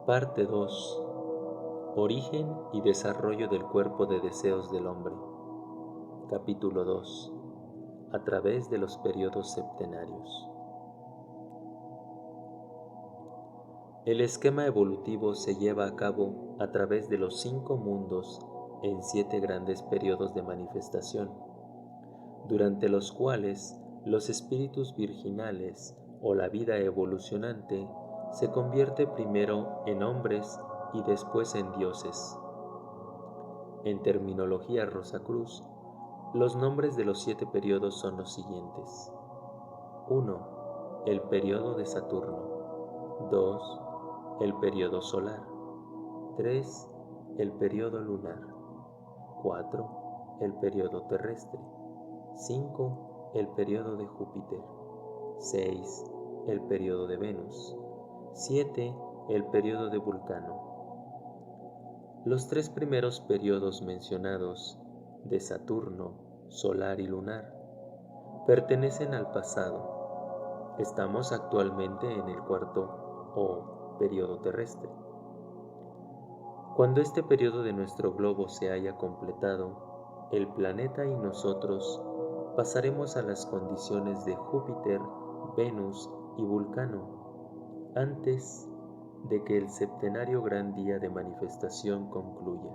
Parte 2. Origen y desarrollo del cuerpo de deseos del hombre. Capítulo 2. A través de los periodos septenarios. El esquema evolutivo se lleva a cabo a través de los 5 mundos en 7 grandes periodos de manifestación, durante los cuales los espíritus virginales o la vida evolucionante se convierte primero en hombres y después en dioses. En terminología Rosacruz, los nombres de los 7 periodos son los siguientes: 1. El periodo de Saturno. 2. El periodo solar. 3. El periodo lunar. 4. El periodo terrestre. 5. El periodo de Júpiter. 6. El periodo de Venus. 7. El periodo de Vulcano. Los 3 primeros periodos mencionados, de Saturno, solar y lunar, pertenecen al pasado. Estamos actualmente en el cuarto o periodo terrestre. Cuando este periodo de nuestro globo se haya completado, el planeta y nosotros pasaremos a las condiciones de Júpiter, Venus y Vulcano, antes de que el septenario gran día de manifestación concluya,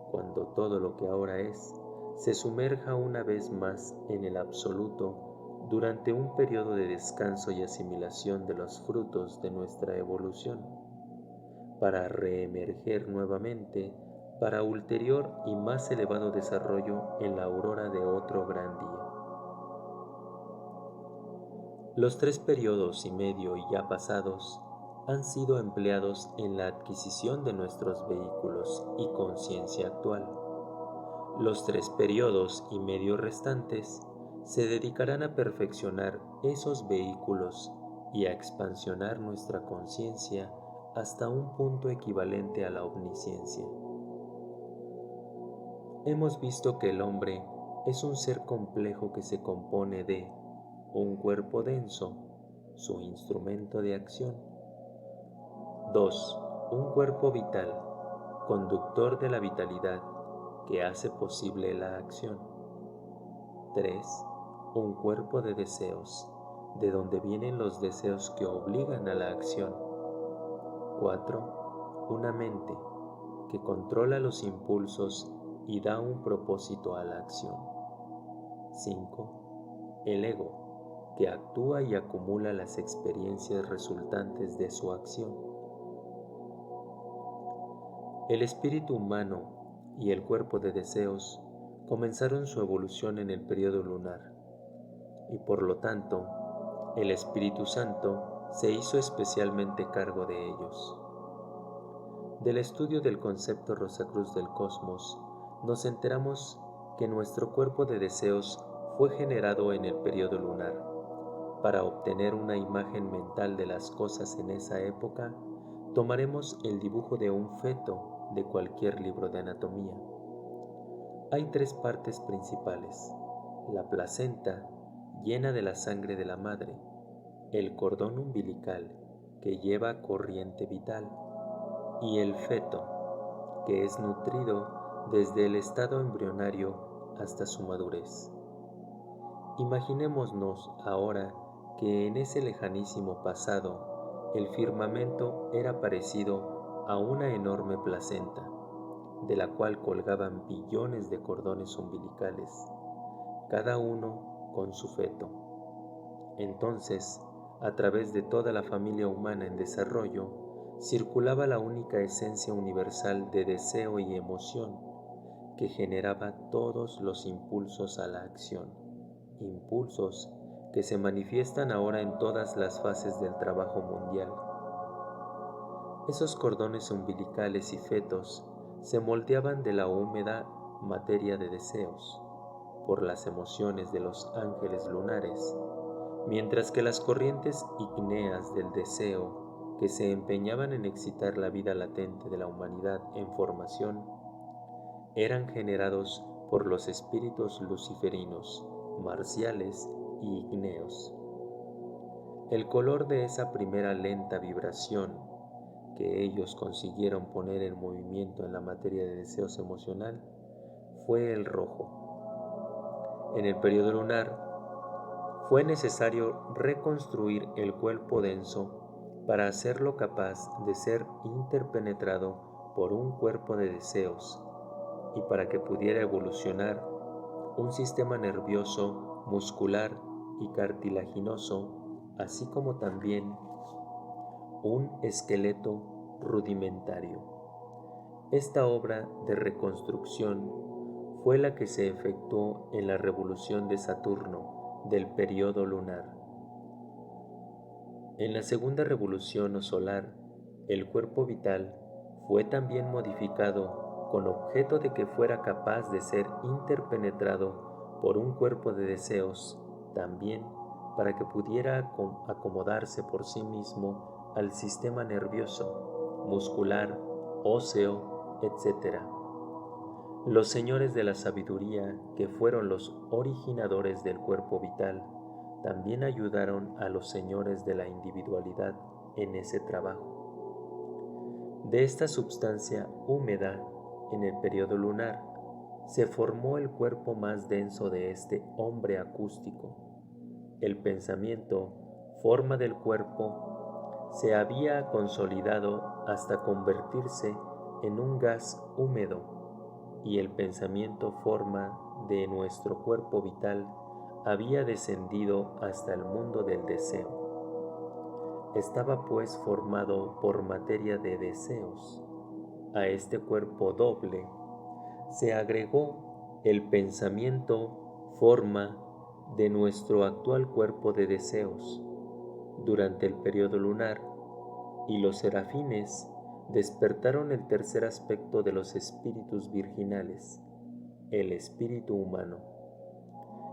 cuando todo lo que ahora es se sumerja una vez más en el absoluto durante un periodo de descanso y asimilación de los frutos de nuestra evolución, para reemerger nuevamente para ulterior y más elevado desarrollo en la aurora de otro gran día. Los 3 periodos y medio ya pasados han sido empleados en la adquisición de nuestros vehículos y conciencia actual. Los 3 periodos y medio restantes se dedicarán a perfeccionar esos vehículos y a expansionar nuestra conciencia hasta un punto equivalente a la omnisciencia. Hemos visto que el hombre es un ser complejo que se compone de un cuerpo denso, su instrumento de acción. 2. Un cuerpo vital, conductor de la vitalidad, que hace posible la acción. 3. Un cuerpo de deseos, de donde vienen los deseos que obligan a la acción. 4. Una mente, que controla los impulsos y da un propósito a la acción. 5. El ego, que actúa y acumula las experiencias resultantes de su acción. El espíritu humano y el cuerpo de deseos comenzaron su evolución en el periodo lunar, y por lo tanto, el Espíritu Santo se hizo especialmente cargo de ellos. Del estudio del concepto Rosacruz del cosmos, nos enteramos que nuestro cuerpo de deseos fue generado en el periodo lunar. Para obtener una imagen mental de las cosas en esa época, tomaremos el dibujo de un feto de cualquier libro de anatomía. Hay 3 partes principales: la placenta, llena de la sangre de la madre; el cordón umbilical, que lleva corriente vital; y el feto, que es nutrido desde el estado embrionario hasta su madurez. Imaginémonos ahora que en ese lejanísimo pasado el firmamento era parecido a una enorme placenta, de la cual colgaban billones de cordones umbilicales, cada uno con su feto. Entonces, a través de toda la familia humana en desarrollo, circulaba la única esencia universal de deseo y emoción que generaba todos los impulsos a la acción, impulsos que se manifiestan ahora en todas las fases del trabajo mundial. Esos cordones umbilicales y fetos se moldeaban de la húmeda materia de deseos, por las emociones de los ángeles lunares, mientras que las corrientes ígneas del deseo, que se empeñaban en excitar la vida latente de la humanidad en formación, eran generados por los espíritus luciferinos, marciales y ígneos. El color de esa primera lenta vibración, que ellos consiguieron poner en movimiento en la materia de deseos emocional fue el rojo. En el periodo lunar fue necesario reconstruir el cuerpo denso para hacerlo capaz de ser interpenetrado por un cuerpo de deseos y para que pudiera evolucionar un sistema nervioso, muscular y cartilaginoso, así como también un esqueleto rudimentario. Esta obra de reconstrucción fue la que se efectuó en la revolución de Saturno del periodo lunar. En la segunda revolución solar, el cuerpo vital fue también modificado con objeto de que fuera capaz de ser interpenetrado por un cuerpo de deseos, también para que pudiera acomodarse por sí mismo al sistema nervioso, muscular, óseo, etc. Los señores de la sabiduría, que fueron los originadores del cuerpo vital, también ayudaron a los señores de la individualidad en ese trabajo. De esta substancia húmeda, en el periodo lunar, se formó el cuerpo más denso de este hombre acústico. El pensamiento, forma del cuerpo, se había consolidado hasta convertirse en un gas húmedo, y el pensamiento, forma de nuestro cuerpo vital, había descendido hasta el mundo del deseo. Estaba pues formado por materia de deseos. A este cuerpo doble se agregó el pensamiento, forma de nuestro actual cuerpo de deseos durante el periodo lunar, y los serafines despertaron el tercer aspecto de los espíritus virginales, el espíritu humano.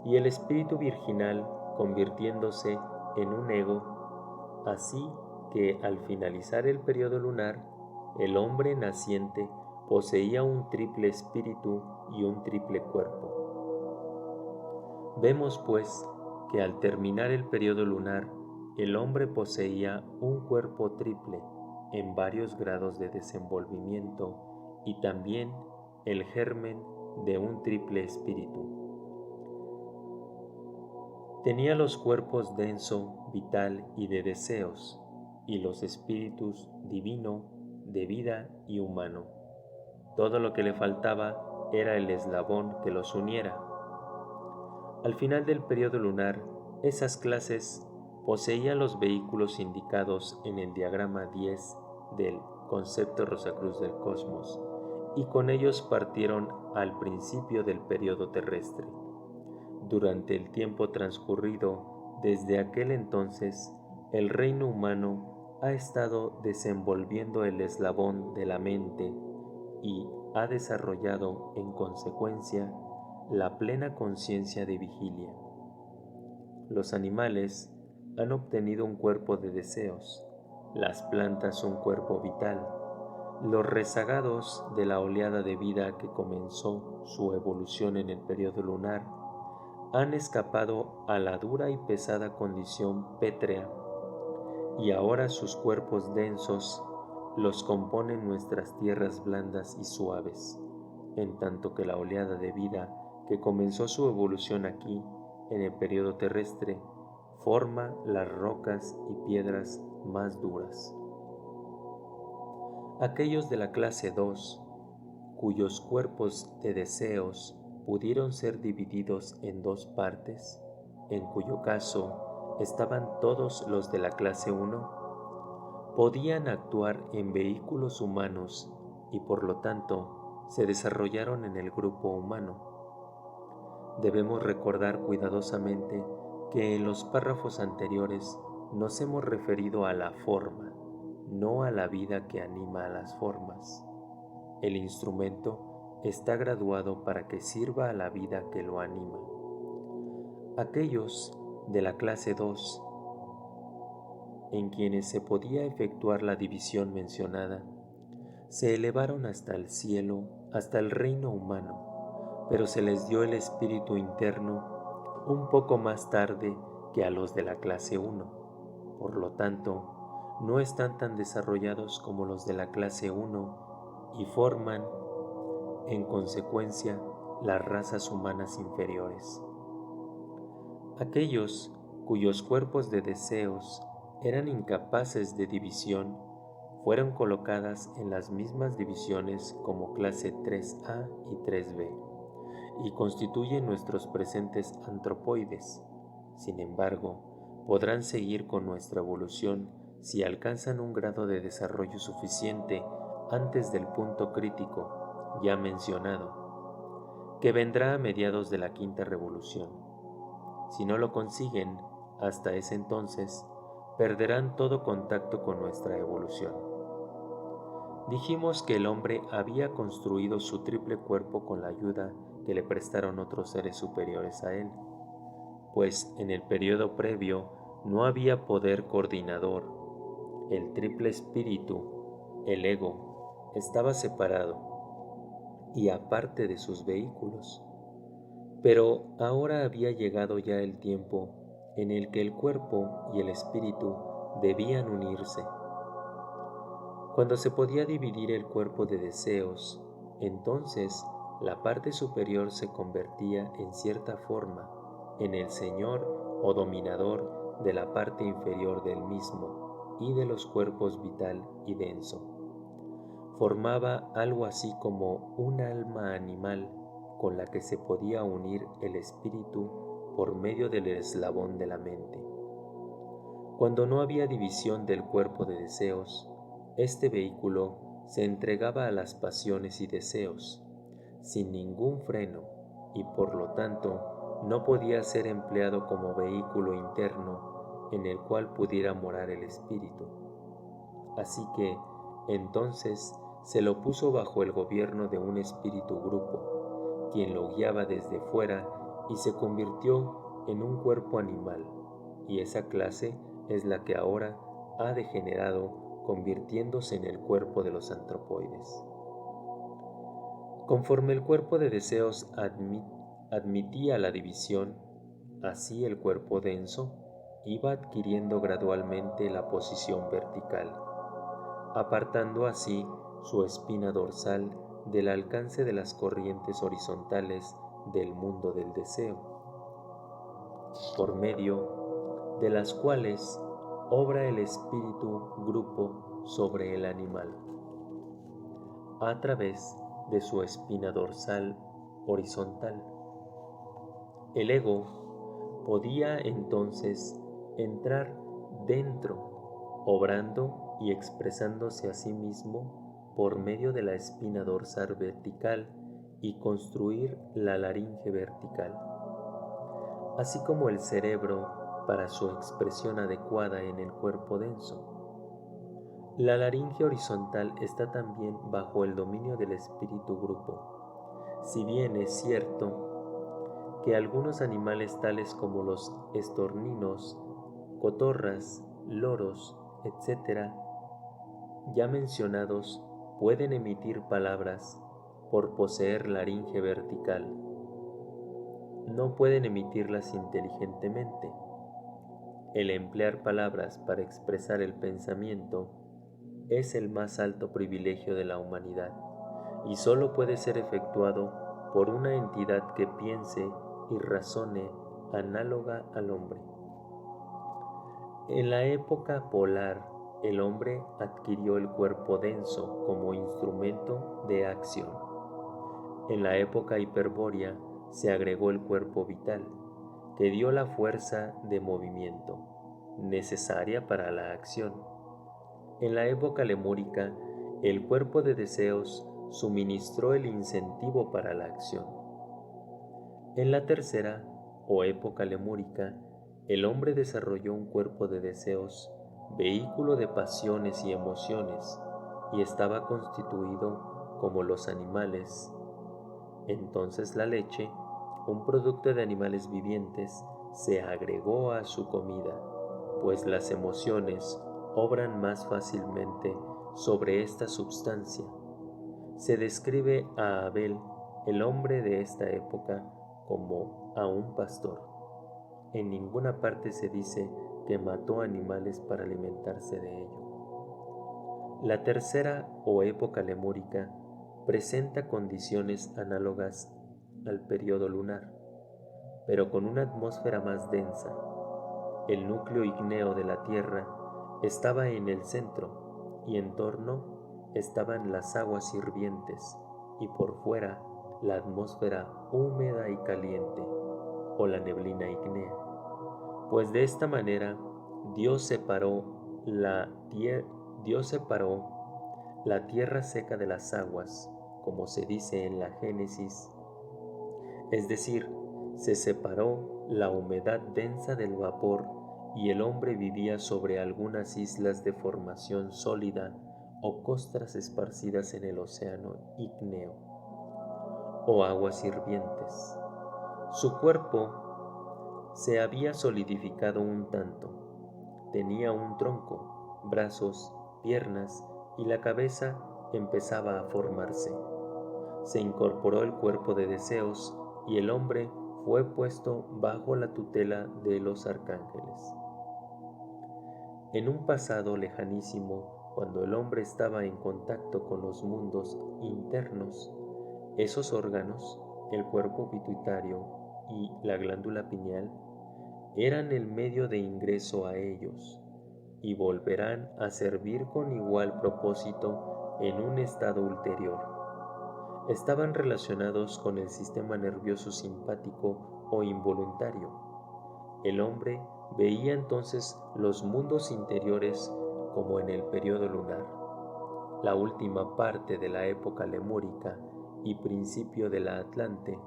Y el espíritu virginal convirtiéndose en un ego, así que al finalizar el periodo lunar, el hombre naciente poseía un triple espíritu y un triple cuerpo. Vemos pues que al terminar el periodo lunar, el hombre poseía un cuerpo triple en varios grados de desenvolvimiento y también el germen de un triple espíritu. Tenía los cuerpos denso, vital y de deseos, y los espíritus divino, de vida y humano. Todo lo que le faltaba era el eslabón que los uniera. Al final del periodo lunar, esas clases poseían los vehículos indicados en el diagrama 10 del concepto Rosacruz del Cosmos, y con ellos partieron al principio del periodo terrestre. Durante el tiempo transcurrido desde aquel entonces, el reino humano ha estado desenvolviendo el eslabón de la mente y ha desarrollado en consecuencia la plena conciencia de vigilia. Los animales han obtenido un cuerpo de deseos, las plantas un cuerpo vital. Los rezagados de la oleada de vida que comenzó su evolución en el periodo lunar han escapado a la dura y pesada condición pétrea, y ahora sus cuerpos densos los componen nuestras tierras blandas y suaves, en tanto que la oleada de vida que comenzó su evolución aquí, en el periodo terrestre, forma las rocas y piedras más duras. Aquellos de la clase 2, cuyos cuerpos de deseos pudieron ser divididos en dos partes, en cuyo caso estaban todos los de la clase 1, podían actuar en vehículos humanos y por lo tanto se desarrollaron en el grupo humano. Debemos recordar cuidadosamente que en los párrafos anteriores nos hemos referido a la forma, no a la vida que anima a las formas. El instrumento está graduado para que sirva a la vida que lo anima. Aquellos de la clase 2, en quienes se podía efectuar la división mencionada, se elevaron hasta el cielo, hasta el reino humano, pero se les dio el espíritu interno un poco más tarde que a los de la clase 1. Por lo tanto, no están tan desarrollados como los de la clase 1 y forman, en consecuencia, las razas humanas inferiores. Aquellos cuyos cuerpos de deseos eran incapaces de división fueron colocadas en las mismas divisiones como clase 3A y 3B y constituyen nuestros presentes antropoides. Sin embargo, podrán seguir con nuestra evolución si alcanzan un grado de desarrollo suficiente antes del punto crítico ya mencionado, que vendrá a mediados de la quinta revolución. Si no lo consiguen, hasta ese entonces, perderán todo contacto con nuestra evolución. Dijimos que el hombre había construido su triple cuerpo con la ayuda que le prestaron otros seres superiores a él, pues en el periodo previo no había poder coordinador. El triple espíritu, el ego, estaba separado y aparte de sus vehículos. Pero ahora había llegado ya el tiempo en el que el cuerpo y el espíritu debían unirse. Cuando se podía dividir el cuerpo de deseos, entonces la parte superior se convertía en cierta forma en el señor o dominador de la parte inferior del mismo y de los cuerpos vital y denso. Formaba algo así como un alma animal con la que se podía unir el espíritu por medio del eslabón de la mente. Cuando no había división del cuerpo de deseos, este vehículo se entregaba a las pasiones y deseos, sin ningún freno, y por lo tanto no podía ser empleado como vehículo interno en el cual pudiera morar el espíritu. Así que, entonces, se lo puso bajo el gobierno de un espíritu grupo, quien lo guiaba desde fuera y se convirtió en un cuerpo animal, y esa clase es la que ahora ha degenerado convirtiéndose en el cuerpo de los antropoides. Conforme el cuerpo de deseos admitía la división, así el cuerpo denso iba adquiriendo gradualmente la posición vertical, apartando así su espina dorsal del alcance de las corrientes horizontales del mundo del deseo, por medio de las cuales obra el espíritu grupo sobre el animal, a través de su espina dorsal horizontal. El ego podía entonces entrar dentro, obrando y expresándose a sí mismo por medio de la espina dorsal vertical y construir la laringe vertical, así como el cerebro para su expresión adecuada en el cuerpo denso. La laringe horizontal está también bajo el dominio del espíritu grupo, si bien es cierto que algunos animales tales como los estorninos, cotorras, loros, etc., ya mencionados, pueden emitir palabras por poseer laringe vertical. No pueden emitirlas inteligentemente. El emplear palabras para expresar el pensamiento es el más alto privilegio de la humanidad y solo puede ser efectuado por una entidad que piense y razone análoga al hombre. En la época polar, el hombre adquirió el cuerpo denso como instrumento de acción. En la época hiperbórea se agregó el cuerpo vital, que dio la fuerza de movimiento necesaria para la acción. En la época lemúrica, el cuerpo de deseos suministró el incentivo para la acción. En la tercera, o época lemúrica, el hombre desarrolló un cuerpo de deseos, vehículo de pasiones y emociones, y estaba constituido como los animales. Entonces la leche, un producto de animales vivientes, se agregó a su comida, pues las emociones obran más fácilmente sobre esta substancia. Se describe a Abel, el hombre de esta época, como a un pastor. En ninguna parte se dice que mató animales para alimentarse de ello. La tercera o época lemúrica presenta condiciones análogas al periodo lunar, pero con una atmósfera más densa. El núcleo ígneo de la Tierra estaba en el centro y en torno estaban las aguas hirvientes y por fuera la atmósfera húmeda y caliente o la neblina ígnea. Pues de esta manera Dios separó Dios separó la tierra seca de las aguas, como se dice en la Génesis, es decir, se separó la humedad densa del vapor y el hombre vivía sobre algunas islas de formación sólida o costras esparcidas en el océano ígneo o aguas hirvientes. Su cuerpo se había solidificado un tanto. Tenía un tronco, brazos, piernas y la cabeza empezaba a formarse. Se incorporó el cuerpo de deseos y el hombre fue puesto bajo la tutela de los arcángeles. En un pasado lejanísimo, cuando el hombre estaba en contacto con los mundos internos, esos órganos, el cuerpo pituitario y la glándula pineal, eran el medio de ingreso a ellos y volverán a servir con igual propósito en un estado ulterior. Estaban relacionados con el sistema nervioso simpático o involuntario. El hombre veía entonces los mundos interiores como en el periodo lunar, la última parte de la época lemúrica y principio de la Atlante.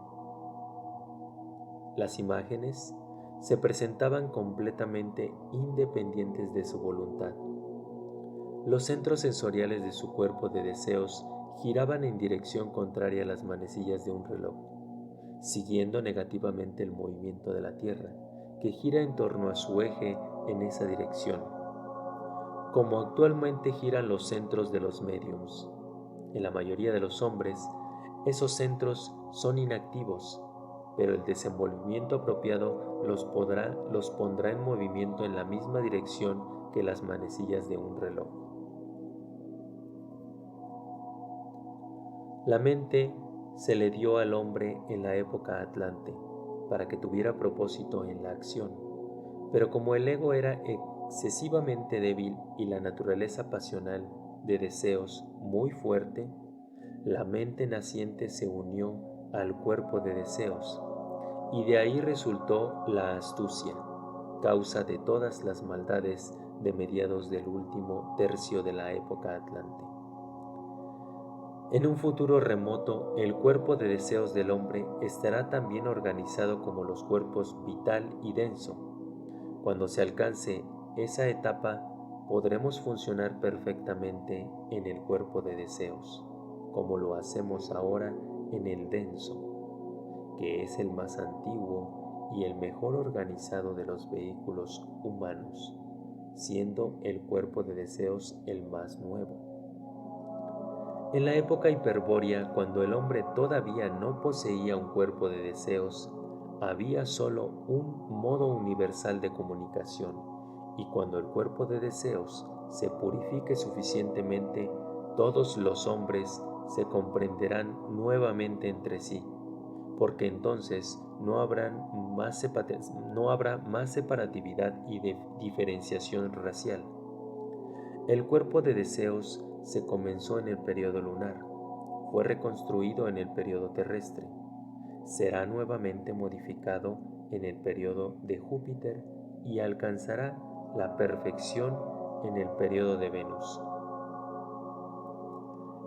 Las imágenes se presentaban completamente independientes de su voluntad. Los centros sensoriales de su cuerpo de deseos giraban en dirección contraria a las manecillas de un reloj, siguiendo negativamente el movimiento de la Tierra, que gira en torno a su eje en esa dirección, como actualmente giran los centros de los médiums. En la mayoría de los hombres, esos centros son inactivos, pero el desenvolvimiento apropiado los pondrá en movimiento en la misma dirección que las manecillas de un reloj. La mente se le dio al hombre en la época Atlante para que tuviera propósito en la acción, pero como el ego era excesivamente débil y la naturaleza pasional de deseos muy fuerte, la mente naciente se unió al cuerpo de deseos y de ahí resultó la astucia, causa de todas las maldades de mediados del último tercio de la época Atlante. En un futuro remoto, el cuerpo de deseos del hombre estará tan bien organizado como los cuerpos vital y denso. Cuando se alcance esa etapa, podremos funcionar perfectamente en el cuerpo de deseos, como lo hacemos ahora en el denso, que es el más antiguo y el mejor organizado de los vehículos humanos, siendo el cuerpo de deseos el más nuevo. En la época hiperbórea, cuando el hombre todavía no poseía un cuerpo de deseos, había solo un modo universal de comunicación, y cuando el cuerpo de deseos se purifique suficientemente, todos los hombres se comprenderán nuevamente entre sí, porque entonces no habrá más separatividad y diferenciación racial. El cuerpo de deseos se comenzó en el periodo lunar, fue reconstruido en el periodo terrestre, será nuevamente modificado en el periodo de Júpiter y alcanzará la perfección en el periodo de Venus.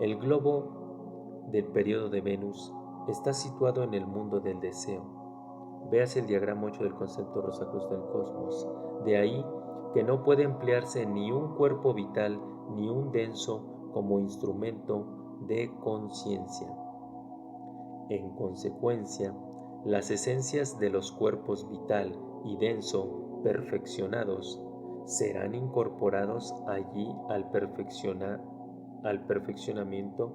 El globo del periodo de Venus está situado en el mundo del deseo. Véase el diagrama 8 del concepto Rosacruz del cosmos. De ahí que no puede emplearse ni un cuerpo vital ni un denso como instrumento de conciencia. En consecuencia, las esencias de los cuerpos vital y denso perfeccionados serán incorporados allí al perfeccionamiento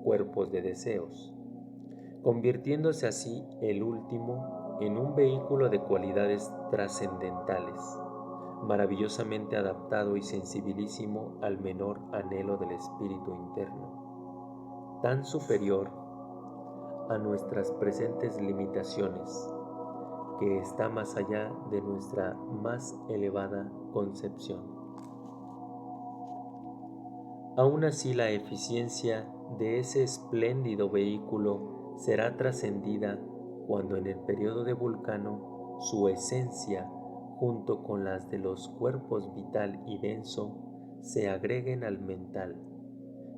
cuerpos de deseos, convirtiéndose así el último en un vehículo de cualidades trascendentales, maravillosamente adaptado y sensibilísimo al menor anhelo del espíritu interno, tan superior a nuestras presentes limitaciones, que está más allá de nuestra más elevada concepción. Aún así, la eficiencia de ese espléndido vehículo será trascendida cuando en el periodo de Vulcano su esencia, junto con las de los cuerpos vital y denso, se agreguen al mental,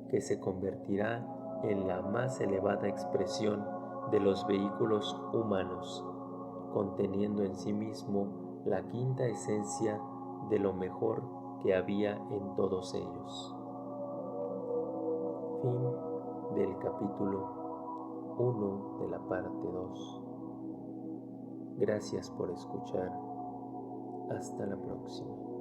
que se convertirá en la más elevada expresión de los vehículos humanos, conteniendo en sí mismo la quinta esencia de lo mejor que había en todos ellos. Fin del capítulo 1 de la parte 2. Gracias por escuchar. Hasta la próxima.